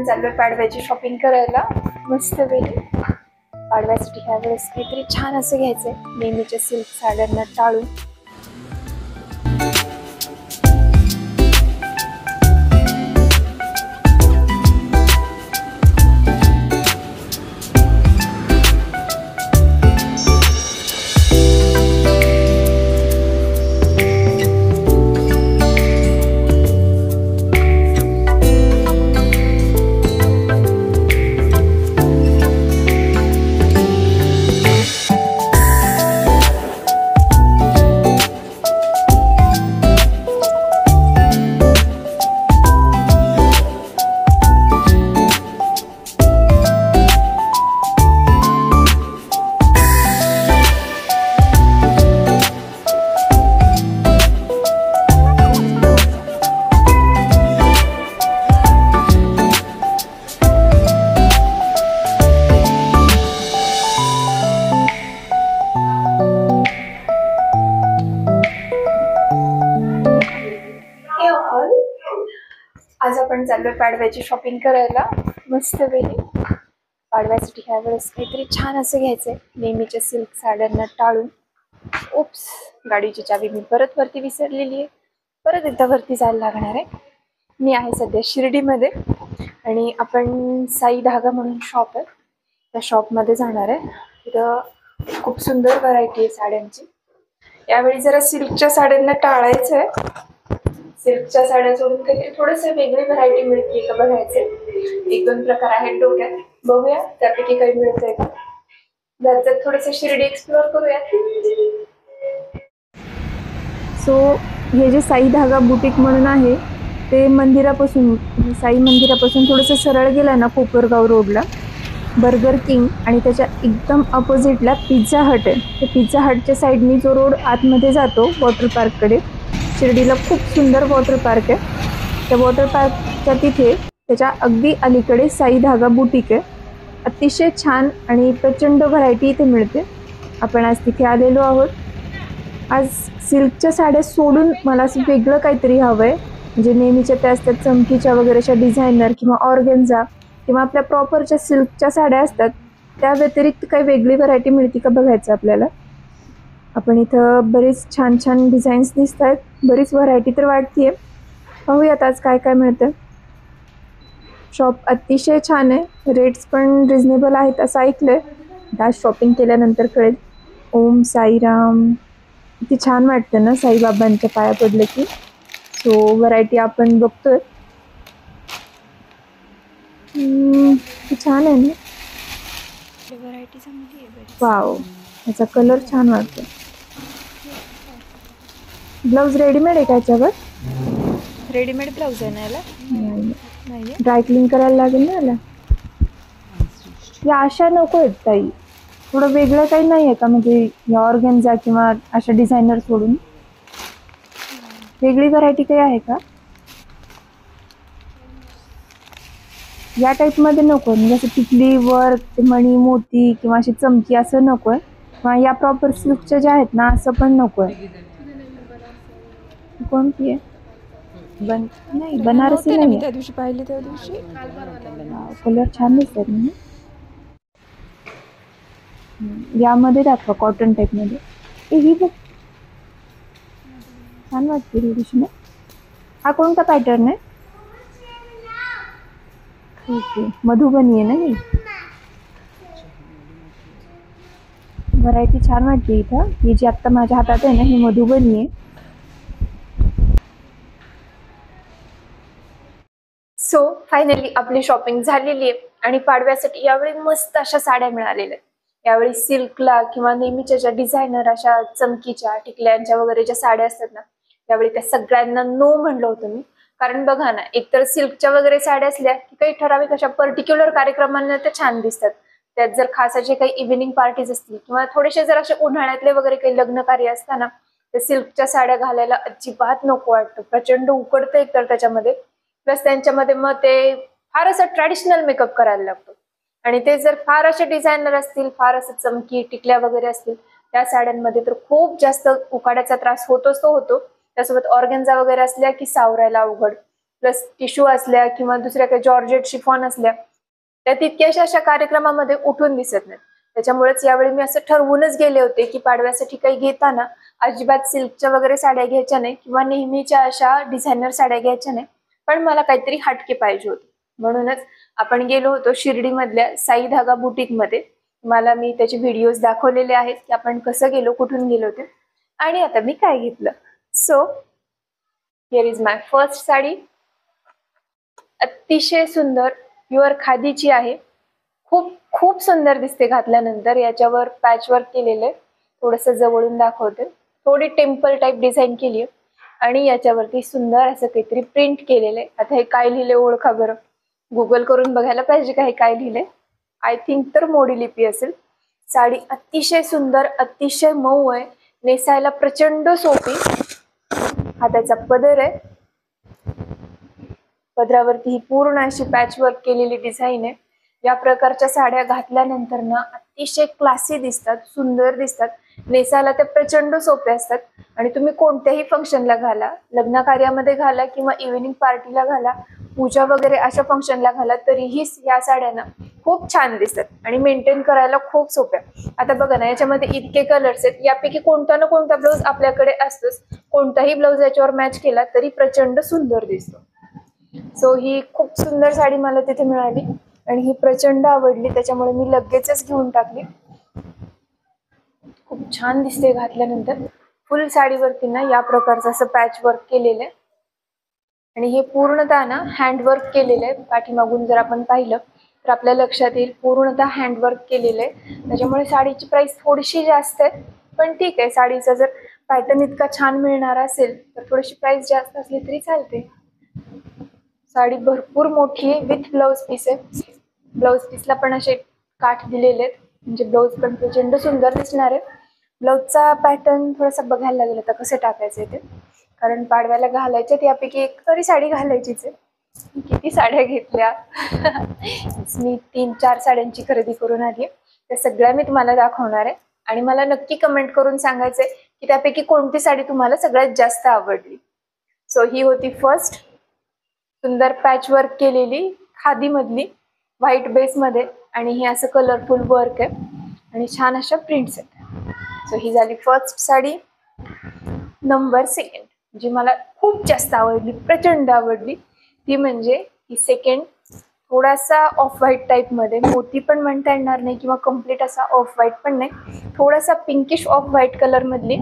आपण चाललोय पाडव्याची शॉपिंग करायला मस्त वेळी। पाडव्यासाठी ह्या वेळेस काहीतरी छान असं घ्यायचंय नेहमीच्या सिल्क साड्यांना टाळून। आज आपण चाललोय पाडव्याची शॉपिंग करायला मस्त वेळी। पाडव्यासाठी ह्या वेळेस काहीतरी छान असं घ्यायचंय नेहमीच्या सिल्क साड्यांना टाळून। ओप्स, गाडीची चावी मी परत वरती विसरलेली आहे, परत एकदा वरती जायला लागणार आहे। मी आहे सध्या शिर्डीमध्ये आणि आपण साई धागा म्हणून शॉप आहे त्या शॉपमध्ये जाणार आहे। तिथं खूप सुंदर व्हरायटी आहे साड्यांची। यावेळी जरा सिल्कच्या साड्यांना टाळायचं आहे, सिल्कच्या साड्या सोडून काहीतरी थोडेसे वेगळी व्हरायटी मिळते का बघायचे। एक दोन प्रकार आहेत डोक्यात, बघूया त्यापैकी काही मिळतंय का। जायचं थोडंसं शिर्डी एक्सप्लोर करूया। सो हे जे साई धागा बुटीक म्हणून आहे ते मंदिरापासून, साई मंदिरापासून थोडंसं सरळ गेलं ना कोपरगाव रोडला बर्गर किंग आणि त्याच्या एकदम अपोजिटला पिझ्झा हट आहे। त्या पिझ्झा हटच्या साईडनी जो रोड आतमध्ये जातो वॉटर पार्ककडे, शिर्डीला खूप सुंदर वॉटर पार्क आहे। त्या वॉटर पार्कच्या तिथे त्याच्या अगदी अलीकडे साई धागा बुटीक आहे। अतिशय छान आणि प्रचंड व्हरायटी इथे मिळते। आपण आज तिथे आलेलो आहोत। आज सिल्कच्या साड्या सोडून मला असं वेगळं काहीतरी हवं आहे, म्हणजे नेहमीच्या त्या असतात चमकीच्या वगैरेच्या डिझायनर किंवा ऑर्गेन्झा किंवा आपल्या प्रॉपरच्या सिल्कच्या साड्या असतात त्या व्यतिरिक्त काही वेगळी व्हरायटी मिळते का बघायचं आपल्याला। आपण इथं बरेच छान छान डिझाईन्स दिसत आहेत, बरीच व्हरायटी तर वाटतेय। पाहूयात आज काय काय मिळतं। शॉप अतिशय छान आहे, रेट्स पण रिजनेबल आहेत असं ऐकलंय, आज शॉपिंग केल्यानंतर कळेल। ओम साईराम, किती छान वाटतं ना साईबाबांच्या पाया पडलं की। सो व्हरायटी आपण बघतोय, छान आहे ना व्हरायटी चांगली आहे। वाव, याचा कलर छान वाटतो। ब्लाउज रेडीमेड आहे का याच्यावर? रेडीमेड ब्लाउज आहे ना याला? नाही, ड्राय क्लीन करायला लागेल ना याला। या अशा नको आहेत ताई, थोडं वेगळं काही नाही आहे का, म्हणजे या ऑर्गेन्झा किंवा अशा डिझायनर सोडून वेगळी व्हरायटी काही आहे का? या टाईपमध्ये नको आहे, म्हणजे असं टिकली वर्क मणी मोती किंवा अशी चमकी असं नको आहे, किंवा या प्रॉपर सिल्कच्या ज्या आहेत ना असं पण नको आहे। कोणती आहे? नाही बनारसी नाही, त्या दिवशी पाहिले त्या दिवशी कलर छान दिसतात ना। यामध्ये दाखवा कॉटन टाईप मध्ये। ही बघ छान वाटते थोडीशी ना। हा कोणता पॅटर्न आहे? ओके, मधुबनी आहे ना ही व्हरायटी, छान वाटते इथं। ही जी आता माझ्या हातात आहे ना ही मधुबनी आहे। सो फायनली आपली शॉपिंग झालेली आहे आणि पाडव्यासाठी यावेळी मस्त अशा साड्या मिळालेल्या आहेत। यावेळी सिल्कला किंवा नेहमीच्या ज्या डिझायनर अशा चमकीच्या टिकल्यांच्या वगैरे ज्या साड्या असतात ना, यावेळी त्या सगळ्यांना नो म्हणलं होतं मी। कारण बघा ना, एकतर सिल्कच्या वगैरे साड्या असल्या की काही ठराविक अशा पर्टिक्युलर कार्यक्रमांना त्या छान दिसतात, त्यात जर खास असे काही इव्हिनिंग पार्टीज असतील किंवा थोडेसे जर असे उन्हाळ्यातले वगैरे काही लग्न कार्य असताना त्या सिल्कच्या साड्या घालायला अजिबात नको वाटतं, प्रचंड उकडतं एकतर त्याच्यामध्ये, प्लस त्यांच्यामध्ये मग ते फार असं ट्रॅडिशनल मेकअप करायला लागतो। आणि ते जर फार असे डिझायनर असतील, फार असं चमकी टिकल्या वगैरे असतील त्या साड्यांमध्ये तर खूप जास्त उकाड्याचा त्रास होतोच तो होतो। त्यासोबत ऑर्गेन्झा वगैरे असल्या की सावरायला अवघड, प्लस टिश्यू असल्या किंवा दुसऱ्या काही जॉर्जेट शिफॉन असल्या, त्या तितक्याशा अशा कार्यक्रमामध्ये उठून दिसत नाहीत. त्याच्यामुळेच यावेळी मी असं ठरवूनच गेले होते की पाडव्यासाठी काही घेताना अजिबात सिल्कच्या वगैरे साड्या घ्यायच्या नाही किंवा नेहमीच्या अशा डिझायनर साड्या घ्यायच्या नाही, पण मला काहीतरी हटके पाहिजे होते. म्हणूनच आपण गेलो होतो शिर्डीमधल्या साई धागा बुटीक मध्ये. मला मी त्याचे व्हिडिओज दाखवलेले आहेत की आपण कसं गेलो, कुठून गेलो होते आणि आता मी काय घेतलं. So here is my first sari. अतिशय सुंदर प्युअर खादीची आहे. खूप खूप सुंदर दिसते घातल्यानंतर. याच्यावर पॅच वर्क केलेलं आहे, थोडस जवळून दाखवते. थोडी टेम्पल टाइप डिझाईन केली आहे आणि याच्यावरती सुंदर असं काहीतरी प्रिंट केलेलं आहे. आता हे काय लिहिले ओळखा बरं, गुगल करून बघायला पाहिजे का हे काय लिहिले. आय थिंक तर मोडी लिपी असेल. साडी अतिशय सुंदर, अतिशय मऊ आहे, नेसायला प्रचंड सोपी. हाताचा पदर आहे, पदरावरती ही पूर्ण अशी पॅच वर्क केलेली डिझाईन आहे. या प्रकारच्या साड्या घातल्यानंतर ना अतिशय क्लासी दिसतात, सुंदर दिसतात, नेसायला त्या प्रचंड सोप्या असतात आणि तुम्ही कोणत्याही फंक्शनला घाला, लग्न कार्यामध्ये घाला किंवा इव्हिनिंग पार्टीला घाला, पूजा वगैरे अशा फंक्शनला घाला, तरीही या साड्यांना खूप छान दिसतात आणि मेंटेन करायला खूप सोप्या. आता बघा ना, याच्यामध्ये इतके कलर्स आहेत, यापैकी कोणता ना कोणता ब्लाऊज आपल्याकडे असतोच. कोणताही ब्लाऊज याच्यावर मॅच केला तरी प्रचंड सुंदर दिसतो. सो ही खूप सुंदर साडी मला तिथे मिळाली आणि ही प्रचंड आवडली, त्याच्यामुळे मी लगेचच घेऊन टाकली. खूप छान दिसते घातल्यानंतर. फुल साडीवरती ना या प्रकारचं असं पॅच वर्क केलेलं आहे आणि हे पूर्णतः ना हँडवर्क केलेलं आहे. पाठीमागून जर आपण पाहिलं तर आपल्या लक्षात येईल पूर्णतः हँडवर्क केलेलं आहे. त्याच्यामुळे साडीची प्राइस थोडीशी जास्त आहे, पण ठीक आहे. साडीचा जर पॅटर्न इतका छान मिळणार असेल तर थोडीशी प्राइस जास्त असली तरी चालते. साडी भरपूर मोठी आहे, विथ ब्लाउज पीस आहे. ब्लाउज पीसला पण असे काठ दिलेले आहेत, म्हणजे ब्लाउज पण प्रचंड सुंदर दिसणार आहे. ब्लाउजचा पॅटर्न थोडासा बघायला लागेल आता कसं टाकायचं ते, कारण पाडव्याला घालायचे त्यापैकी एक तरी साडी घालायचीच आहे. किती साड्या घेतल्या मी 3-4 साड्यांची खरेदी करून आली. त्या सगळ्या मी तुम्हाला दाखवणार आहे आणि मला नक्की कमेंट करून सांगायचंय की त्यापैकी कोणती साडी तुम्हाला सगळ्यात जास्त आवडली. सो ही होती फर्स्ट. सुंदर पॅच वर्क केलेली खादी मधली व्हाईट बेस मध्ये आणि हे असं कलरफुल वर्क आहे आणि छान अशा प्रिंट्स आहेत. सो ही झाली फर्स्ट साडी. नंबर सेकंड जी मला खूप जास्त आवडली, प्रचंड आवडली, ती म्हणजे ही सेकंड. थोडासा ऑफ व्हाईट टाइप मध्ये, मोती पण म्हणता येणार नाही किंवा कम्प्लीट असा ऑफ व्हाईट पण नाही, थोडासा पिंकिश ऑफ व्हाईट कलर मधली.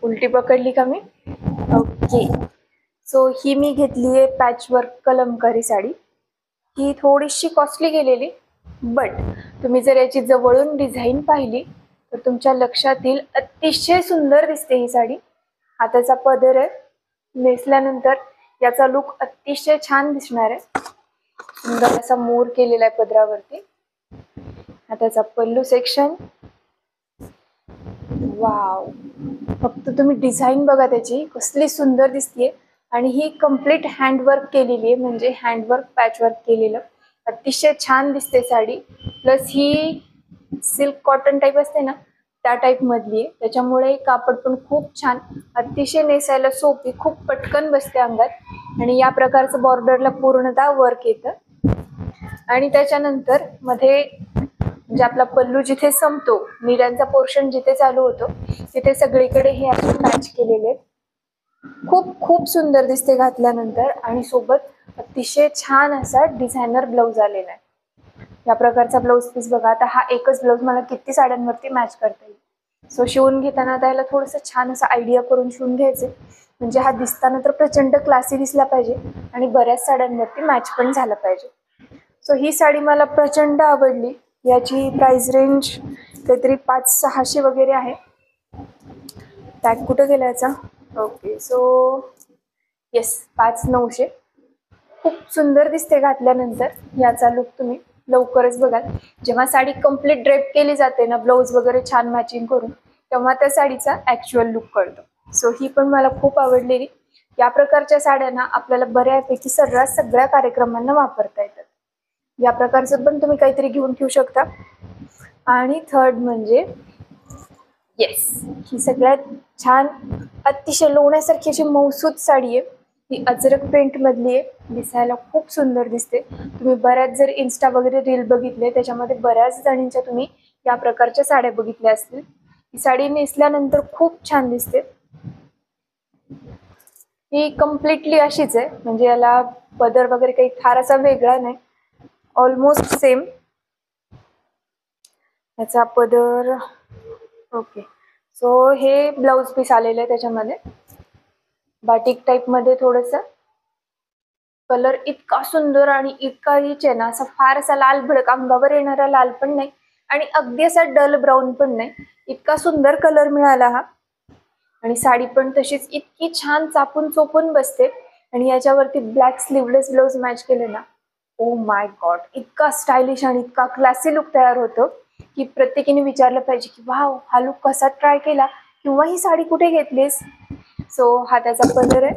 उलटी पकडली का मी? ओके. सो ही मी घेतली आहे पॅच वर्क कलमकारी साडी. ही थोडीशी कॉस्टली गेलेली, बट तुम्ही जर याची जवळून डिझाईन पाहिली तर तुमच्या लक्षात येईल अतिशय सुंदर दिसते ही साडी. हाताचा पदर आहे, नेसल्यानंतर याचा लुक अतिशय छान दिसणार आहे. सुंदर असा मोर केलेला आहे पदरावरती. हाताचा पल्लू सेक्शन, वाव, फक्त तुम्ही डिझाईन बघा त्याची कसली सुंदर दिसतीये. आणि ही कम्प्लीट हँडवर्क केलेली आहे, म्हणजे हँडवर्क पॅचवर्क केलेलं, अतिशय छान दिसते साडी. प्लस ही सिल्क कॉटन टाइप असते ना त्या टाइप मधली आहे, त्याच्यामुळे कापड पण खूप छान, अतिशय नेसायला सोपी, खूप पटकन बसते अंगात आणि या प्रकारचं बॉर्डरला पूर्णतः वर्क येतं. आणि त्याच्यानंतर मध्ये म्हणजे आपला पल्लू जिथे संपतो, मिऱ्यांचा पोर्शन जिथे चालू होतो तिथे सगळीकडे हे असे पॅच केलेले आहेत. खूप खूप सुंदर दिसते घातल्यानंतर आणि सोबत अतिशय छान असा डिझायनर ब्लाऊज आलेला आहे. या प्रकारचा ब्लाऊज पीस बघा. आता हा एकच ब्लाऊज मला किती साड्यांवरती मॅच करता येईल. सो शिवून घेताना त्याला थोडंसं छान असं आयडिया करून शिवून घ्यायचे, म्हणजे हा दिसताना तर प्रचंड क्लासी दिसला पाहिजे आणि बऱ्याच साड्यांवरती मॅच पण झाला पाहिजे. सो ही साडी मला प्रचंड आवडली. याची प्राइस रेंज काहीतरी 500-600 वगैरे आहे. टॅग कुठं गेला याचा? Okay, so yes 500-900. खूप सुंदर दिसते घातल्यानंतर. याचा लुक तुम्ही लवकरच बघाल. जेव्हा साडी कम्प्लीट ड्रेप केली जाते ना ब्लाऊज वगैरे छान मॅचिंग करून, तेव्हा त्या साडीचा ऍक्च्युअल लुक कळतो. सो ही पण मला खूप आवडलेली. या प्रकारच्या साड्यांना आपल्याला बऱ्यापैकी सर्रास सगळ्या कार्यक्रमांना वापरता येतात. या प्रकारचं पण तुम्ही काहीतरी घेऊन ठेवू शकता. आणि थर्ड म्हणजे येस, ही सगळ्यात छान अतिशय लोण्यासारखी अशी मौसूद साडी आहे. ही अजरक पेंट मधली आहे, दिसायला खूप सुंदर दिसते. तुम्ही बऱ्याच जर इन्स्टा वगैरे रील बघितले त्याच्यामध्ये बऱ्याच जणींच्या तुम्ही या प्रकारच्या साड्या बघितल्या असतील. ही साडी नेसल्यानंतर खूप छान दिसते. ही कम्प्लिटली अशीच आहे, म्हणजे याला पदर वगैरे काही फार असा वेगळा नाही, ऑलमोस्ट सेम. याचा पदर ओके. सो हे ब्लाउज पीस आलेलं आहे त्याच्यामध्ये बाटिक टाइप मध्ये. थोडस कलर इतका सुंदर आणि इतका रिच आहे ना, असा फार असा लाल भडक अंगावर येणारा लाल पण नाही आणि अगदी असा डल ब्राऊन पण नाही, इतका सुंदर कलर मिळाला हा. आणि साडी पण तशीच इतकी छान चापून चोपून बसते. आणि याच्यावरती ब्लॅक स्लीवलेस ब्लाउज मॅच केले ना, ओ माय गॉड, इतका स्टायलिश आणि इतका क्लासी लुक तयार होतो की प्रत्येकीने विचारलं पाहिजे की वाव, हा लुक कसा ट्राय केला किंवा ही साडी कुठे घेतलीस. सो हा त्याचा पदर आहे,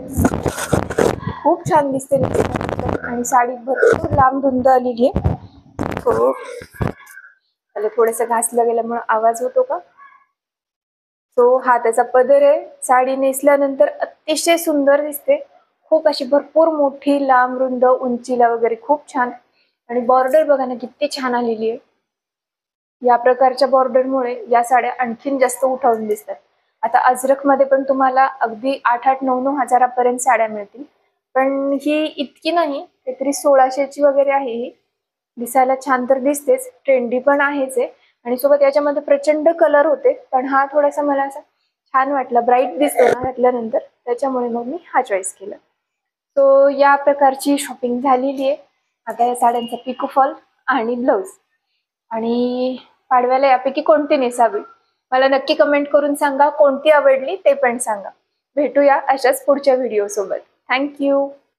खूप छान दिसते आणि साडी भरपूर लांब रुंद आलेली आहे. हो, त्याला थोडस घासलं गेल्यामुळे आवाज होतो का. सो हा त्याचा पदर आहे. साडी नेसल्यानंतर अतिशय सुंदर दिसते, खूप अशी भरपूर मोठी लांब रुंद उंचीला वगैरे खूप छान. आणि बॉर्डर बघा ना किती छान आलेली आहे. या प्रकारच्या बॉर्डरमुळे या साड्या आणखीन जास्त उठावून दिसतात. आता अजरक मध्ये पण तुम्हाला अगदी 8-8, 9-9 हजारापर्यंत साड्या मिळतील, पण ही इतकी नाही, काहीतरी 1600ची वगैरे आहे ही. दिसायला छान तर दिसतेच, ट्रेंडी पण आहेच आहे. आणि सोबत याच्यामध्ये प्रचंड कलर होते, पण हा थोडासा मला असा छान वाटला, ब्राईट दिसतो ना घातल्यानंतर, त्याच्यामुळे मग मी हा चॉईस केला. सो या प्रकारची शॉपिंग झालेली आहे. आता या साड्यांचा पिको फॉल आणि ब्लाऊज आणि पाडव्याला यापैकी कोणती नेसावी मला नक्की कमेंट करून सांगा. कोणती आवडली ते पण सांगा. भेटूया अशाच पुढच्या व्हिडिओ सोबत. थँक्यू.